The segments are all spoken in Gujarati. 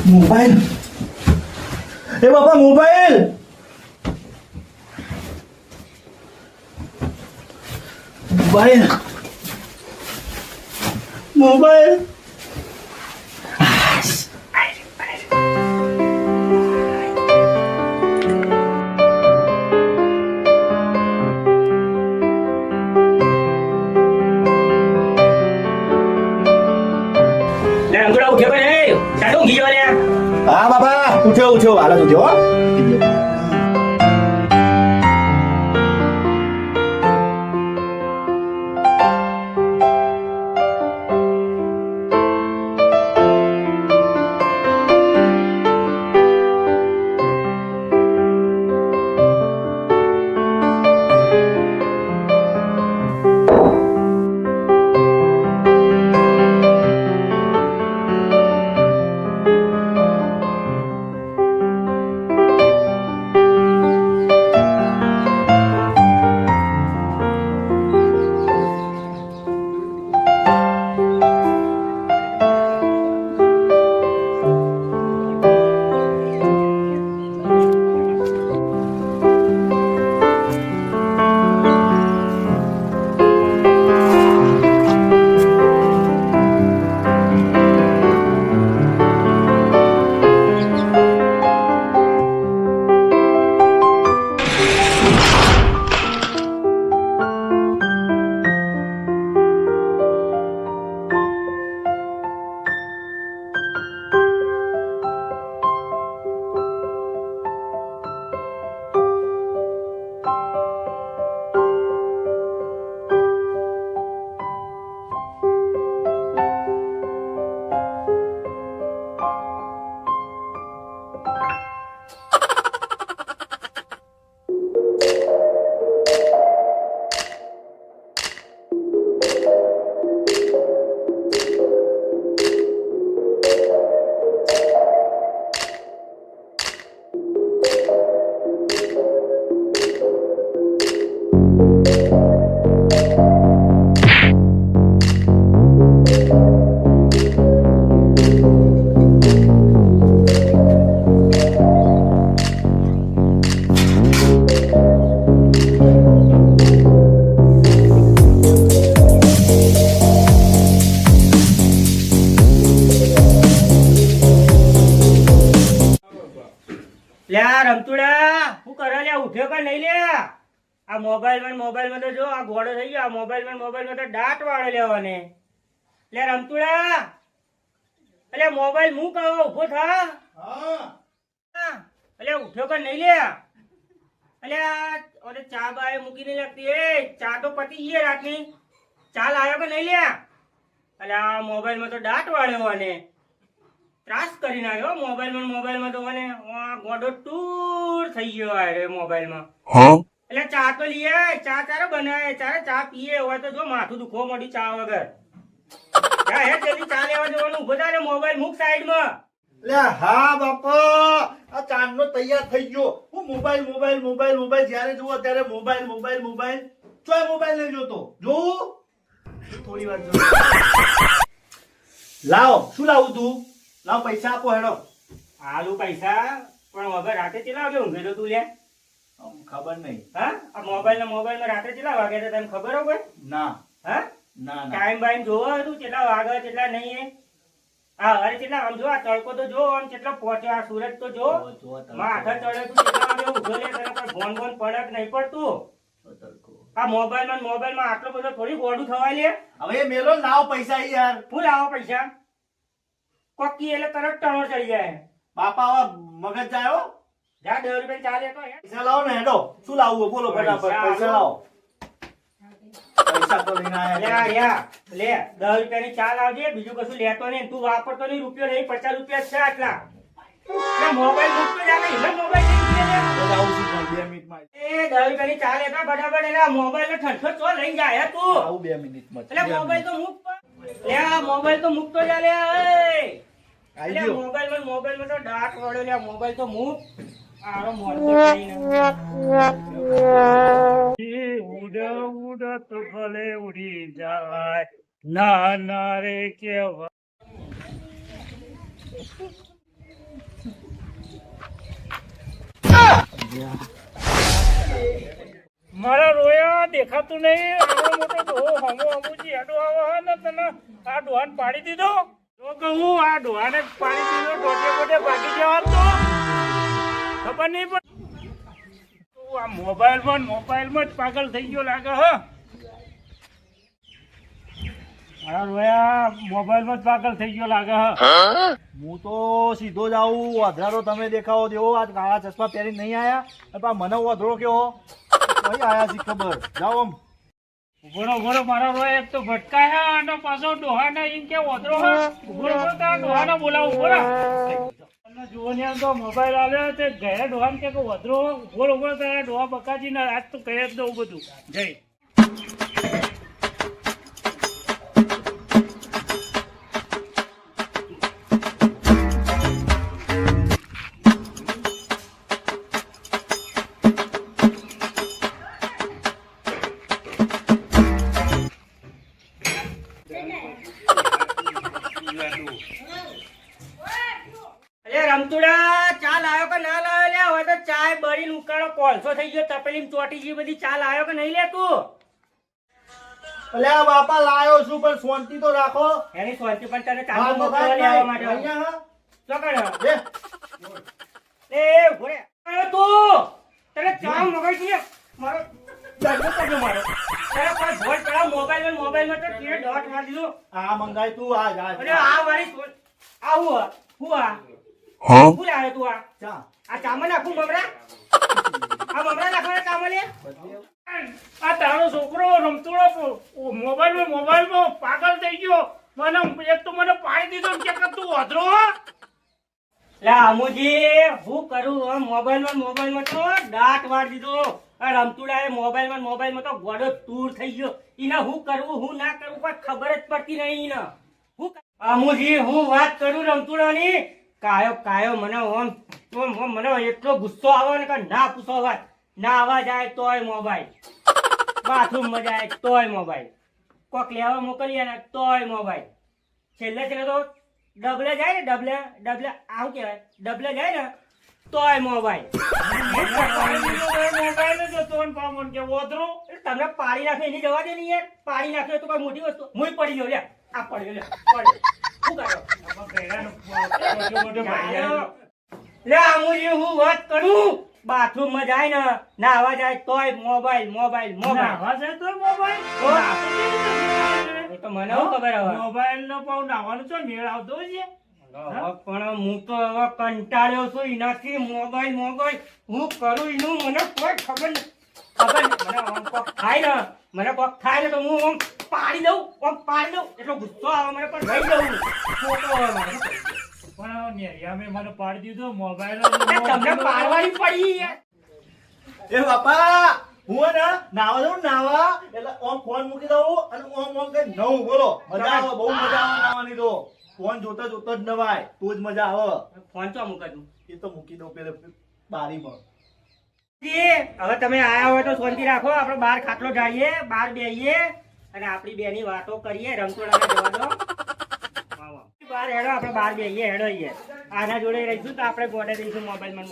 મોબાઈલ એ બાપા મોબાઈલ મોબાઈલ મોબાઈલ હા બાપા ઉઠ્યો હાલત ઉઠ્યો હો રમતુડા હું કરે લે ઉઠ્યો કે નહીં લે આ મોબાઈલ માં તો જો આ ઘોડો થઈ ગયો આ મોબાઈલ માં તો દાંત વાળો લેવાને લે રમતુડા એટલે મોબાઈલ હું કહો ઉભો થા એટલે ઉઠ્યો કે નહીં લે એટલે ચા બાય મૂકી નહીં લાગતી એ ચા તો પતી ગઈ રાતની ચા લાવ્યો કે નહીં લે એટલે આ મોબાઈલ માં તો દાંત વાળ્યો અને ત્રાસ કરી નાખ્યો મોબાઈલ માં તો મને ગોડો ટૂર થઈ ગયો અરે મોબાઈલ માં એટલે ચા તો લીએ ચા ચારે બનાવે ચારે ચા પીએ હોય તો જો માથું દુખવા મળી ચા વગર હે જલ્દી ચા લેવા જવાનું ઉભો થાય મોબાઈલ મૂક સાઈડ માં લે હા બાપા આ ચાંદનો તૈયાર થઈ ગયો હું મોબાઈલ જ્યારે જુઓ ત્યારે મોબાઈલ ચોય મોબાઈલ લઈ જોતો જોઉં થોડી વાર જો લાવ શું લાવું તું લાવ પૈસા આપો હેડો આલુ પૈસા પણ વગર રાતે કેટલા વાગે ઊંઘે તો તું લે ખબર નહીં હા આ મોબાઈલ માં રાતે કેટલા વાગે તો તને ખબર હોય ના હા ના ટાઈમ બાઈમ જોવો તું કેટલા વાગે કેટલા નહીં હા અરે કેટલા આમ જો આ તડકો તો જો આમ કેટલો પહોંચ્યો આ સૂરજ તો જો માથા ચડે તું કેટલા વાગે ઊંઘો લે તને કોઈ ફોન પડે કે નહીં પડતું આ મોબાઈલ માં આટલો બધો થોડી ગોડું થવાય લે હવે મેલો લાવ પૈસા યાર હું લાવો પૈસા કોકી એટલે તરત ટણો ચડી જાય બાપા હવે મગજ જાયો જા 10 રૂપિયા ચાલે તો પૈસા લાવો ને હેડો શું લાવવું બોલો ફટાફટ પૈસા લાવો પૈસા તો લઈને આયા લે 10 રૂપિયાની ચા લાવજે બીજું કશું લેતો નહીં તું વાપરતો નહીં રૂપિયો નહીં 50 રૂપિયા છે આટલા મોબાઈલ મૂકતો જા નહીં મોબાઈલ જાઉં છું પણ 2 મિનિટમાં એ 10 રૂપિયાની ચા લેતા બરાબર એટલે મોબાઈલ નો ઠંડો ચો લઈ જાય તું આવું 2 મિનિટમાં એટલે મોબાઈલ તો મૂક લે મોબાઈલ તો મૂકતો જા લે મોબાઈલ માં તો ડાટ વાળો લે મોબાઈલ તો મૂક આરો મોડો ઉડ તો ભલે ઉડી જાય ના ના રે કેવા મારા રોયા દેખાતું નહીં. આવડો મોટો ડોહો હમો હમુજી હેડો આવે ને તને આ ડોહાને પાડી દીધો. તો કહું આ ડોહાને પાડી દીધો ટોટે બોટે ભાગી જવા તો ખબર નહીં પણ તું આ મોબાઈલમાં જ પાગલ થઈ ગયો લાગે હ. મારા રોયા મોબાઈલમાં જ પાગલ થઈ ગયો લાગે હ. હું તો સીધો જ આવું. અધરારો તમે દેખાવો દેવો. આજ કાળા ચશ્મા પહેરી નહીં આયા. મને અધરો કેવો કઈ આયા છે ખબર. જાઓ આમ. ઉભો મારા રોયા એક તો ભટકાયા અને પાછો ડોહાને એમ કે ઓતરો હ. ઉભો તારા ડોહાને બોલાવો. ઉભો જુવાની આમ તો મોબાઈલ આવ્યો તે ગયા ડોહાને કે ઓતરો. ઉભો તારા ડોહા બકાજી ને આજ તો કહે જ દઉં બધું. જય અરે રમતુડા ચા લાયો કે ના લાયો લે? હવે તો ચાય બળીને ઉકાળો કોલસો થઈ ગયો. તપેલી ચોટી ગઈ બધી. ચા લાયો કે નહીં લે તું? અલ્યા બાપા લાયો છું પણ શાંતિ તો રાખો. એની શાંતિ પણ તને હા, ચાલુ મોકલવા મોબાઈલ લેવા માટે. અહીંયા હા. શું કરે? બે. એ ઘોડે અરે તું તને ચા મગાઈ છે મારો દર્દ કરજો મારો. તારે કોઈ ભોજ પડા મોબાઈલમાં તો તે ડોટ મારી દીધું. આ મંગાય તું આ જા. અને આ વાળી આવું હું આ હું લાવે તું આ ચા. આ ચામાં નાખું મમરા? આ મમરા નાખવાના ચામાં લે? આ તારો છોકરો રમતોડો મોબાઈલમાં પાગલ થઈ ગયો. મને એક તો મને પાડી દીધો ને કે તું અધરો. લા અમુજી હું કરું? મોબાઈલમાં તો દાંત વાળી દીધો. આ રમતુડાએ મોબાઈલમાં તો ગોડો તૂર થઈ ગયો. એને હું કરવું હું ના કરવું કોઈ ખબર જ પડતી નહીં એને. અમુજી હું વાત કરું રમતુડાની. કાયો મને મને એટલો ગુસ્સો આવે ને કે ના પૂછો વાત. ના આવવા જાય તોય મોબાઈલ, બાથરૂમમાં જાય તોય મોબાઈલ, કોક લેવા મોકલીએ ને તોય મોબાઈલ. છેલ્લે તો ડબલે જાય ને ડબલે આવું કહેવાય ડબલે જાય ને તોય મોબાઈલ. મોબાઈલ જ હતો ને પામન કે ઓધરો. તમને પાડી નાખે એની જવા દે ને યાર. પાડી નાખ્યો તો કોઈ મોટી વસ્તુ. હું પડી ગયો લે. આ પડ્યો લે શું કર્યો લે આમુજી હું વાત કરું. બાથરૂમમાં જાય ને નાવા જાય તોય મોબાઈલ. નાવા જાય તો મોબાઈલ. એ તો મને શું ખબર હવે. મોબાઈલ નો પાઉ નાવાનું છો મેળ આવતો છે. પણ હું તો હવે કંટાળ્યો છું એનાથી. મોબાઈલ હું કરું એનું મને કોઈ ખબર નહીં. મને કોક થાય ને તો હું આમ પાડી દઉં એટલો ગુસ્સો આવે મને. પણ લઈ દઉં ખોટો આવે મને. પણ નેરિયામે મને પાડી દીધો મોબાઈલ. તમને પાડવાની પડી યાર. એ બાપા હું ને નાવા દઉં નાવા એટલે ઓમ ફોન મૂકી દઉં અને ઓમ કઈ નવું બોલો. મજા આવે બહુ મજા આવે નાવાની તો. ફોન જોતા જ નવાય તો જ મજા આવે. ફોન તો મૂકી દઉં. એ તો મૂકી દઉં પેલે બારીમાં. હવે તમે આયા હોય તો શાંતિ રાખો. આપણે બહાર ખાટલો ઢાળીએ, બહાર બેહીએ અને આપણી બેની વાતો કરીએ. રમતોડાને જવા દો. બહાર હેડો, આપણે બહાર બેહીએ હેડો. આના જોડે રહીશું તો આપણે ગોડે રહીશું મોબાઈલમાં.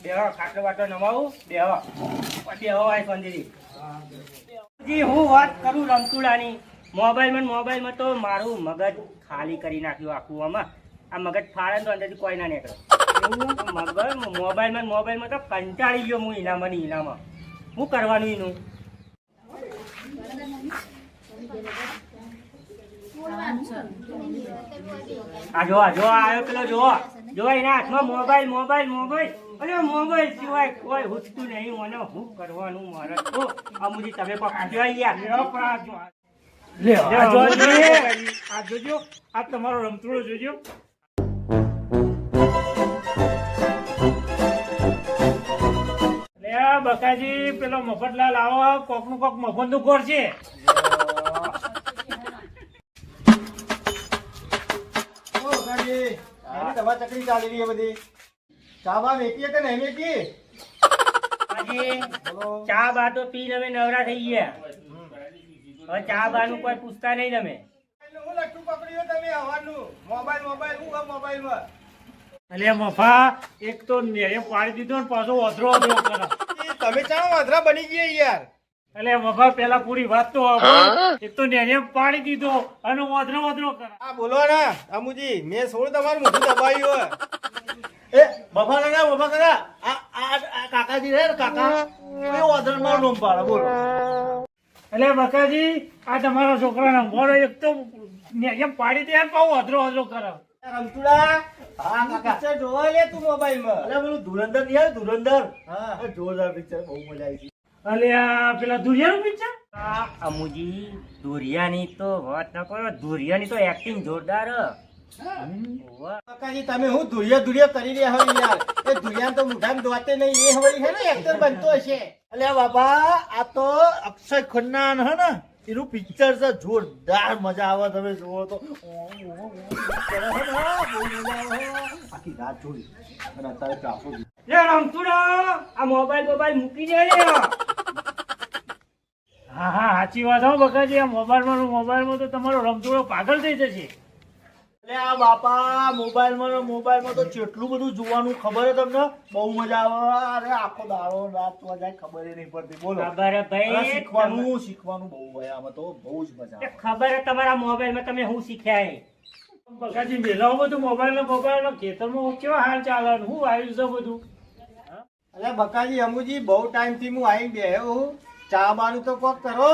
બેહો ખાટલો વાટલો નવાવું. બેહો આય શાંતિથી. હું વાત કરું રમતુડાની. મોબાઈલમાં તો મારું મગજ ખાલી કરી નાખ્યું આખું. આમાં આ મગજ ફાળે તો અંદરથી કોઈ ના નીકળે. મોબાઈલમાં તો કંટાળી ગયો હું ઈનામાં. શું કરવાનું એનું? આ જો આવ્યો પેલો જો એના હાથમાં મોબાઈલ. અરે મોબાઈલ સિવાય કોઈ હુચતું નહીં. મને શું કરવાનું મારે તો. અમુજી તમે જોઈ આ જોજો આ તમારો રમતોડો જોજો. બકાજી પેલો મફતલાલ આવો કોકનું કોક મફત નું ઘર છે. તમારી ચકરી ચાલી રહી બધી. ચા બા વેચીએ કે નહીં વેચી? ચા બા તો પીને અમે નવરા થઈ ગયા. હવે ચા બા નું કોઈ પૂછતા નહીં તમે. હું લઠ્ઠું પકડ્યું તમે આવવાનું. મોબાઈલ મોબાઈલ હું મોબાઈલમાં એટલે મફા એક તો નેરે પાડી દીધો ને પાછો વધરો વધરો કરે. તમે ચાલો વાંદરા બની ગયા યાર. એટલે મફા પેલા પૂરી વાત તો સાંભળ. એક તો નેરે પાડી દીધો અને વધરો વધરો કરે. આ બોલો ને અમુજી મેં થોડું તમારું મોઢું દબાવ્યું એ બફા કાકા આ કાકાજી રે કાકા એ ઓધર માં નોમ પાડે બોલો. એટલે બકાજી આ તમારા છોકરાને મોડો એક તો નેરે પાડી દે ને પાછો વધરો વધરો કરે. રમતુડા હા કાકા પિક્ચર જોવા લે તું મોબાઈલમાં. અરે પેલું ધુરંધર નહીં આવે ધુરંધર. હા જોરદાર પિક્ચર બહુ મજા આવી છે. એટલે આ પેલા દુનિયાનું પિક્ચર અમુજી ધુરિયાની તો વાત ન કરો, ધુરિયાની તો એક્ટિંગ જોરદાર હ. ઓવા. કાકાજી તમે હું ધુરિયા કરી રહ્યા હોય યાર. એ ધુરિયા તો મુઠામાં દોતે નહીં એ હવળી હે ને એક્ટર બનતો હશે. અલ્યા બાપા આ તો અક્ષય ખન્ના હે ને એનું પિક્ચર છે જોરદાર મજા આવે તમે જુઓ તો આખી રાત જોઈ અને અત્યારે ચાપો લે રમતુડો આ મોબાઈલ મૂકી દે લે. હા હા સાચી વાત હો બકાજી. આ મોબાઈલમાં તો તમારો રમતુડો પાગલ થઈ જશે. એટલે આ બાપા મોબાઈલમાં તો કેટલું બધું જોવાનું ખબર હે તમને બહુ મજા આવે. અરે આખો દાડો રાત તો જાય ખબર નહીં પડતી બોલો. ખબર હે ભાઈ અરે શીખવાનું બહુ હોય આમાં તો બહુ જ મજા આવે. ખબર હે તમારા મોબાઈલમાં તમે શું શીખ્યા હે? બકાજી મેલાઓ બધું મોબાઈલ ખેતરમાં કેવા હાલ ચાલે ને શું આવ્યું છે બધું. અરે બકાજી અમુજી બહુ ટાઈમ થી હું આવી બેહ્યો ચા બાનું તો કોક કરો.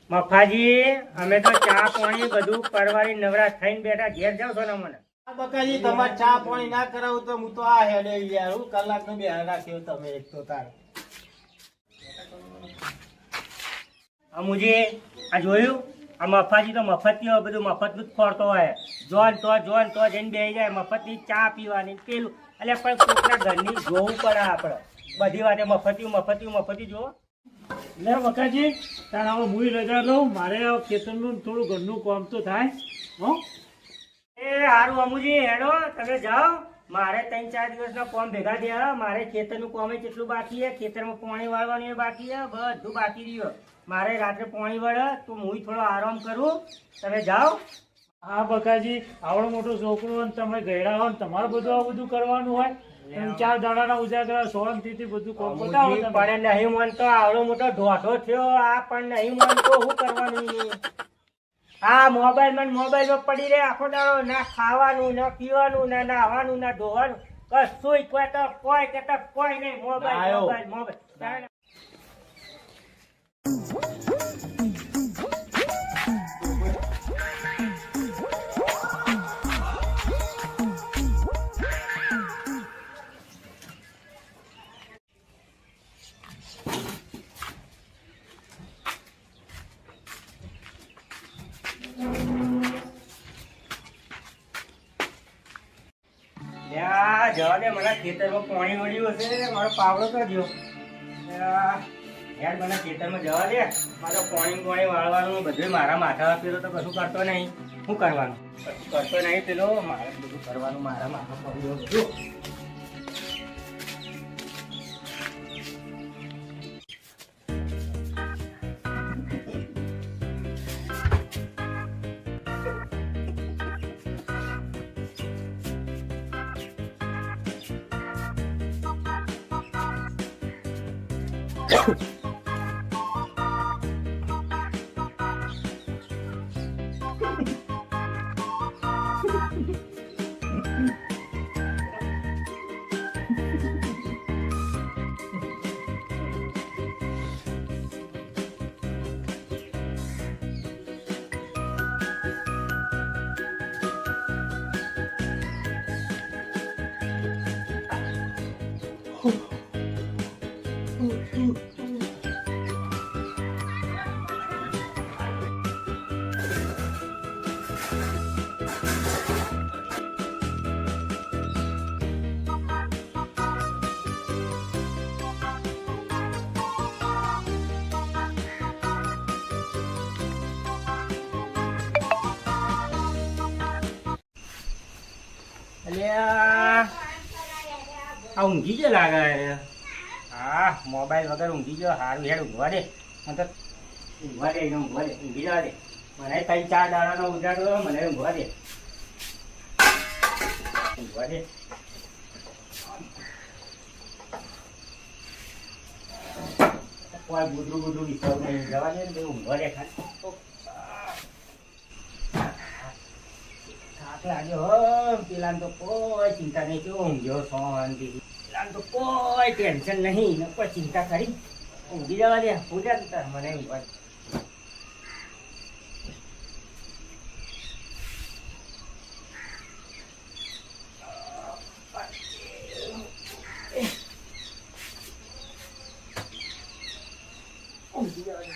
મફાજી અમે તો ચા પાણી બધું પરવારી નવરાશ થઈને બેઠા ઘેર જાવ છો ને મને. આ બકાજી તમારે ચા પાણી ના કરાવું તો હું તો આ હેડે યાર હું કલાક નો બેહાર રાખ્યો તમે એક તો તાર. અમુજી આ જોયું આ મફાજી તો મફતી બધું મફતનું જ ખોરતો હોય. જોન તો જઈને બેસી જાય મફતની ચા પીવાની પેલું એટલે પણ કોકના ઘરની જોવું પડે આપણે બધી વાતે મફતી જોવો. લે બકાજી તાર હવે હું રજા લઉં. મારે ખેતરનું થોડું ઘરનું કામ તો થાય હો. એ હારું અમુજી હેડો તમે જાઓ. મારે 3-4 દિવસના કોમ ભેગા થયા. મારે ખેતરનું કોમ કેટલું બાકી છે, ખેતરમાં પાણી વાળવાનું એ બાકી છે, બધું બાકી રહ્યું. મારે રાત્રે પાણી વળે તો હું થોડો આરામ કરું. તમે જાઓ. હા બકાજી આવડો મોટો છોકરો અને તમે ગયડા હો ને તમારે બધું આ બધું કરવાનું હોય. 3-4 દાડાના ઉજાગરા શાંતિથી બધું કામ બતાવો તમે. પણ નહીં માનતો આવડો મોટો ઢોઢો થયો આ પણ નહીં માનતો શું કરવાનું. આ મોબાઈલમાં પડી રહે આખો દાડો. ના ખાવાનું ના પીવાનું ના નાહવાનું ના ધોવાનું કશું કોઈ નહીં. મોબાઈલ જવા દે. મને ખેતરમાં પાણી વળ્યું હશે મારો પાવડો કરજો યાર. મને ખેતરમાં જવા દે. મારે પાણી વાળવાનું બધું મારા માથા પેલો તો કશું કરતો નહીં. શું કરવાનું કશું કરતો નહીં પેલો. મારે બધું કરવાનું મારા માથા પડ્યું બધું. આ ઊંઘી ગયો લાગે. હા મોબાઈલ વગર ઊંઘી ગયો. સારું હેડ ઊંઘવા દે. મને ઊંઘી જવા દે. મને 3-4 દાડાનો ઉજાડો મને ઊંઘવા દે. ઊંઘવા દે. કોઈ ગુદરું વિચાર નહીં, જવા દે ને, ઊંઘવા દે ખાલી. થાક લાગ્યો હો, પેલાને તો કોઈ ચિંતા નહીં, કેવો ઊંઘ્યો શાંતિ. પેલાને તો કોઈ ટેન્શન નહીં, ને કોઈ ચિંતા કરી ઊંઘી જવા દે. પૂજા તાર મને ઊંઘવા દે. ઊંઘી જવા દે.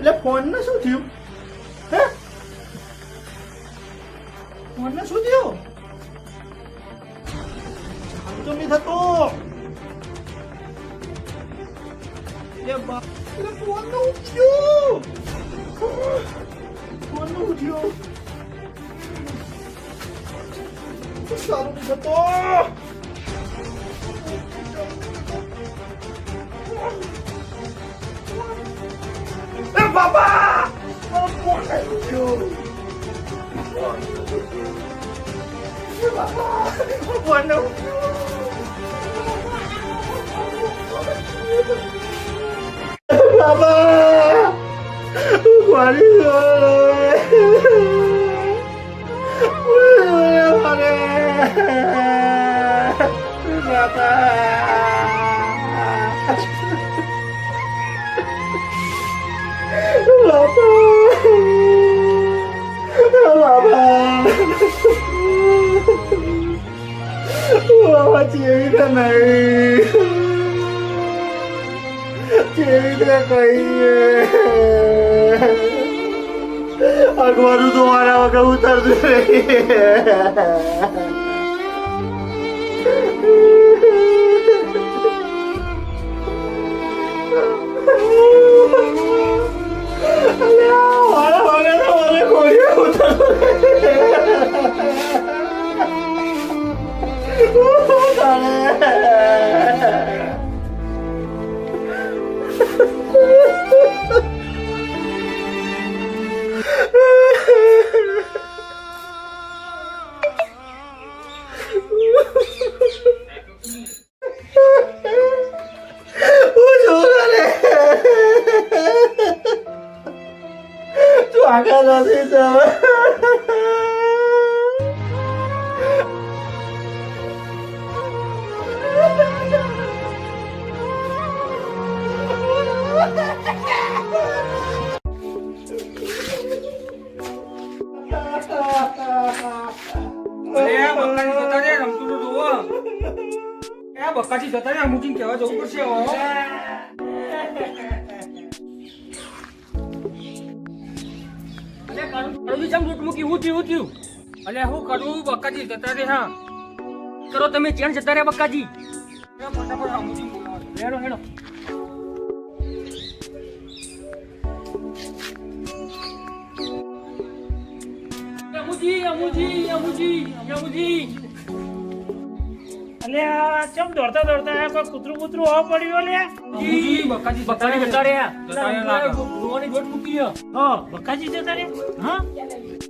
એટલે ફોન ને શું થયું? હે ફોન ને શું થયું? આમ તો નહીં થતો. એટલે ફોન નું ઉઠ્યું. ફોન નું ઉઠ્યું. સારું નહીં થતો. બાબા ફોન ઉઠ્યો. બાબા ફોન બાબા મારી બાબા જેવી નહીં, જેવી કહીએ અખબારું તો મારા વગર ઉતરતું તું આગળ નથી જવા. બકાજી જતા રે, અમુકીને કહેવા જવું પડશે. હું કરું બકાજી જતા રે. હા કરો તમે ચેન જતા રે બકાજી. ફટાફટ હેડો હેડો. અલ્યા ચમ દોડતા દોડતા કોઈ કૂતરું કૂતરું હોવા પડ્યું લે. બકાજી જતા રે. હા બકાજી જતા રે. હા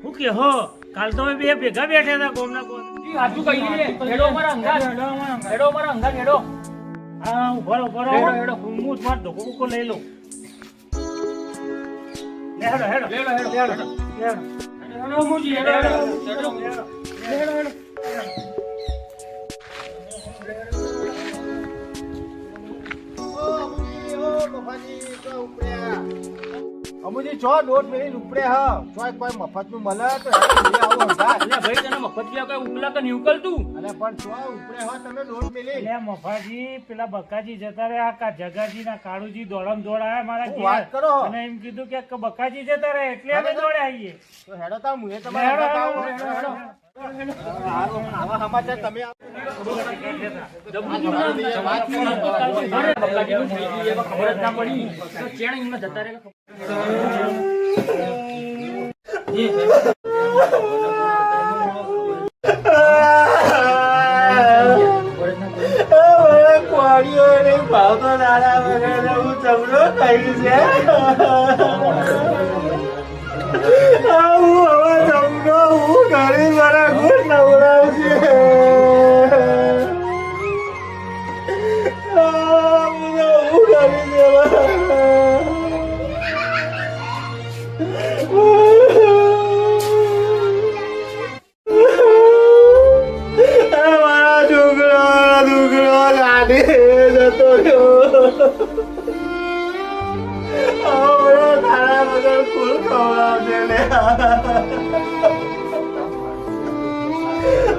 હું કે હો કાલ તો અમે બે ભેગા બેઠા હતા ગોમના કોણ. હા ઉભો હું તમારો ધોકો બોકો લઈ લઉં. હેડો હેડો અમુજી છો દોઢ મિનિટ ઉપડે હા ચોય કોઈ મફત નું મળે તો ભાઈ તને મફત કઈ ઉકલા તો નહીં ઉકલતું. અને પણ ચોય ઉપડે હા તમે દોઢ મિનિટ. એટલે મફાજી પેલા બકાજી જતા રહે આ જગાજી ના કાળુજી દોડમ દોડાયા મારા હું વાત ઘેર. કરો. અને એમ કીધું કે બકાજી જતા રહે એટલે અમે દોડે આવીએ. તો હેડો તા મુએ તમારે હેડો. આવા સમાચાર તમે ભાવતો દાડા વગર હું ચમડો ખાઈ છે હું હવે ચમડો હું ઘરે મારા ગુણ નવડાવશે હું કરી દેવા જતો રહ્યો તારા વગર ફૂલ ખવડાવશે લે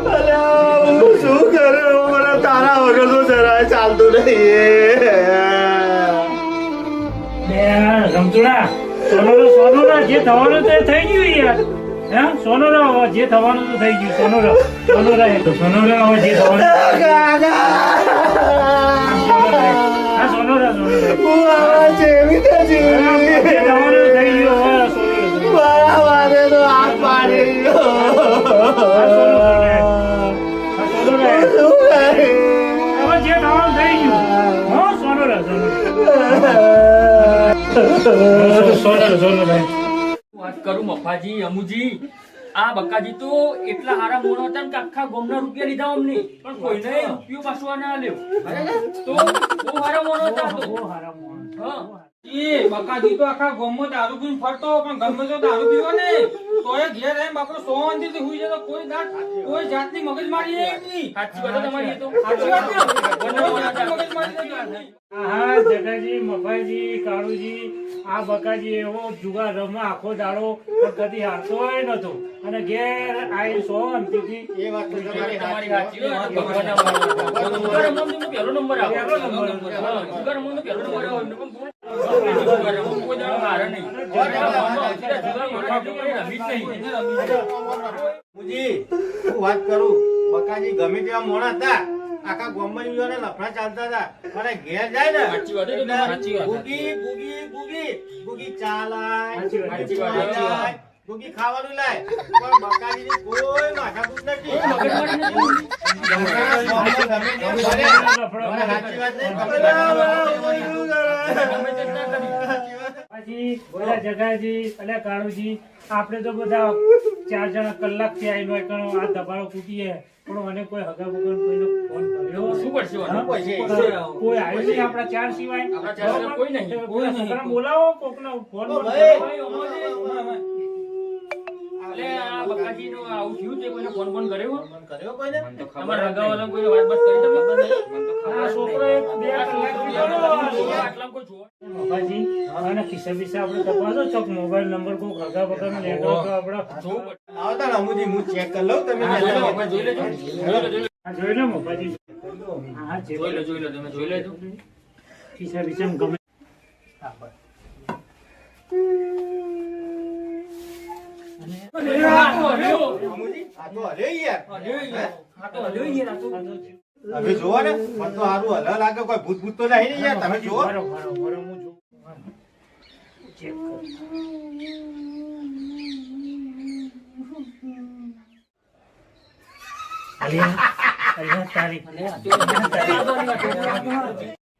અરે હું શું કરું મને તારા વગર તો જરાય ચાલતું નહીં રમતુડા સોનું જે થવાનું તે થઈ ગયું યાર હે સોનું જે થવાનું તો થઈ ગયું સોનું હવે જે થવાનું વાત કરું મફાજી અમુજી આ બકાજી તો એટલા હારા મોણો હતા ને કે આખા ગામના રૂપિયા લીધા અમને પણ કોઈને રૂપિયો પાછો ના આલ્યો તો બહુ હારા મોણો હતા તો હા એ બકાજી તો આખા ગામમાં દારૂ પીને ફરતો પણ ગમે તો દારૂ પીવો ને તોય ઘેર એમ બાપરો સોવાંતીથી હુઈ જતો કોઈ જાતની મગજમારી નહીં સાચી વાત તમારી તો સાચી વાત ને મગજમારી નહીં હા જગાજી મફાજી કાળુજી આ બકાજી એવો જુગાર રમવા આખો દાડો કદી હારતો નતો અને ઘેર આઈ સોંતીથી એ વાત તમારી સાચી વાત ભગવાનના જુગાર રમવાનો પહેલો નંબર આવે જુગાર રમવાનો પહેલો નંબર આવે જુગાર રમવાનો કોઈ દાડો હારે નહીં મુજી હું વાત કરું બકાજી ગમે તેવા મોણા હતા આખા ગામમાં લફડા ચાલતા હતા મને ઘેર જાય ને સાચી વાત એટલે સાચી વાત ગુગી ગુગી ગુગી ગુગી ચા લાય સાચી વાત, ગુગી સાચી વાત. લાય, ગુગી ખાવાનું લાય પણ બકાજીની કોઈ માથાકૂટ નથી સાચી વાત નહીં પછી બધા જગાજી અને કાળુજી આપણે તો બધા 4 જણા કલાકથી આવીને હોય કારણ આ દબાણો કૂટીએ પણ મને કોઈ હગા વગર કોઈનો ફોન કર્યો શું કરશે હા? કોઈ આવ્યું નહીં આપણા 4 સિવાય આપણા 4 સિવાય કોઈ નહીં. કોઈ છોકરાને બોલાવો કોકનો ફોન અલે આ બકાજીનો આવું થયું તે કોઈને ફોન ફોન કર્યો કર્યો કોઈને તમારા રગાવાળા કોઈને વાત બાત કરી તમે આ છોકરો 2 કલાક આટલા કોઈ જોવા મફાજી અને ખિસ્સા બિસ્સા આપણે તપાસો ચોક મોબાઈલ નંબર કોક હગા વગરનો લેતો તો આપણે જોવું પડે. આવતા રમુજી હું ચેક કરી લઉં તમે હા, જોઈ લેજો. આ જોઈ લો મફાજી હા જોઈ લો તમે જોઈ લેજો ખિસ્સા બિસ્સા ગમે રમુજી આ તો હલ્યો યાર હવે જોવો ને મને તો સારું હલ લાગે કોઈ ભૂત ભૂત તો નહીં ને યાર તમે જોવો હું જોઉં ચેક કરું અલ્યા તારીખ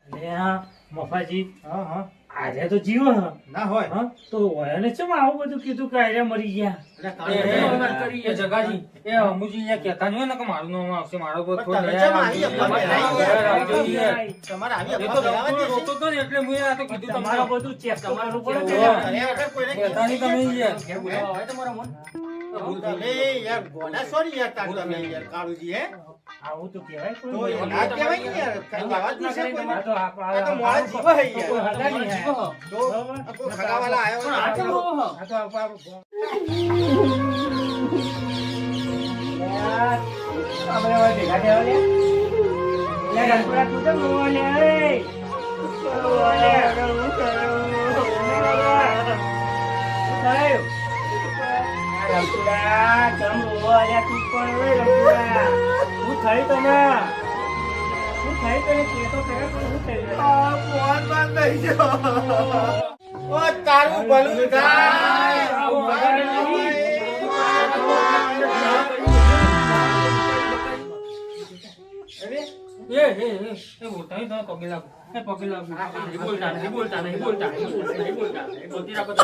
અલ્યા મફાજી હા હા આજે તો જીવો હ ના હોય હા તો એને ચમ આવું બધું કીધું કે આર્યા મરી ગયા એ જગાજી એ અમુજી અહીંયા કહેતા નહીં હોય ને કે મારું નામ આવશે મારો પર પણ તમે ચમ આવી તમારે આવી એ તો રોતો તો ને એટલે મેં આ તો કીધું તમારું તમારો બધું ચેક કરવાનું પડે કર્યા વગર કોઈને કહેતા નહીં તમે યાર બોલાવા આવે તમારા મન તમે યાર ગોડા સોરી યાર તાર તમે યાર કાળુજી હે આવું તો કહેવાય તો કોઈ એ ના કહેવાય ને યાર કઈ વાત ન કરે કોઈને. આ તો આ તો મોડા જીવ હે યાર કોઈ હગા નહીં હે. તો આ કોઈ ખગાવાલા આવ્યો ને આ તો યાર, અમે હવે ભેગા થયા લે. લે ગણપરા તું તો બોલ લે. બોલ લે. શું થયું? રમતુડા, ચમ રોવો અલ્યા તું પણ ઓય રમતુડા. શું થયું તને? શું થયું તને? કે તો ખરા પણ શું થયું તને? આ ફોન બંધ થઈ ગયો. ઓ તારું ભલું થાય. આવો વગાડે નહીં. બોલતા નહીં, તમે પગે લાગો. પગે લાગો. નહીં બોલતા, નહીં બોલતા, નહીં બોલતા, નહીં બોલતા. એ બોલતી રાખો તમે.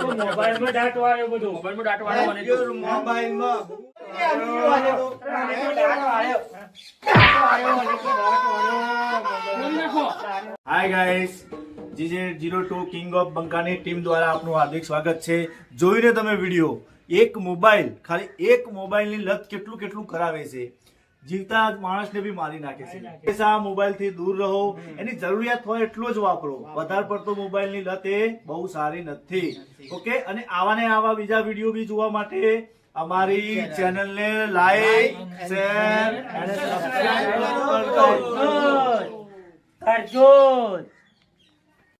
તો મોબાઈલમાં દાંત વાળ્યો બધું. મોબાઈલમાં દાંટ વાળો મને તો. મોબાઈલમાં બોલી નાખો. Hi guys, GJ02 king of બંકાની ટીમ દ્વારા આપનું હાર્દિક સ્વાગત છે. જોઈને તમે વિડીયો, એક મોબાઈલ, ખાલી એક મોબાઈલની લત કેટલું કેટલું કરાવે છે. જીવતા માણસને બી મારી નાખે છે. હંમેશા મોબાઈલથી દૂર રહો, એની જરૂરિયાત હોય એટલો જ વાપરો. વધારે પડતો મોબાઈલની લત એ બહુ સારી નથી. ઓકે, અને આવા ને આવા બીજા વિડીયો બી જોવા માટે અમારી ચેનલને લાઈક, શેર અને સબસ્ક્રાઇબ કરજો. કરજો.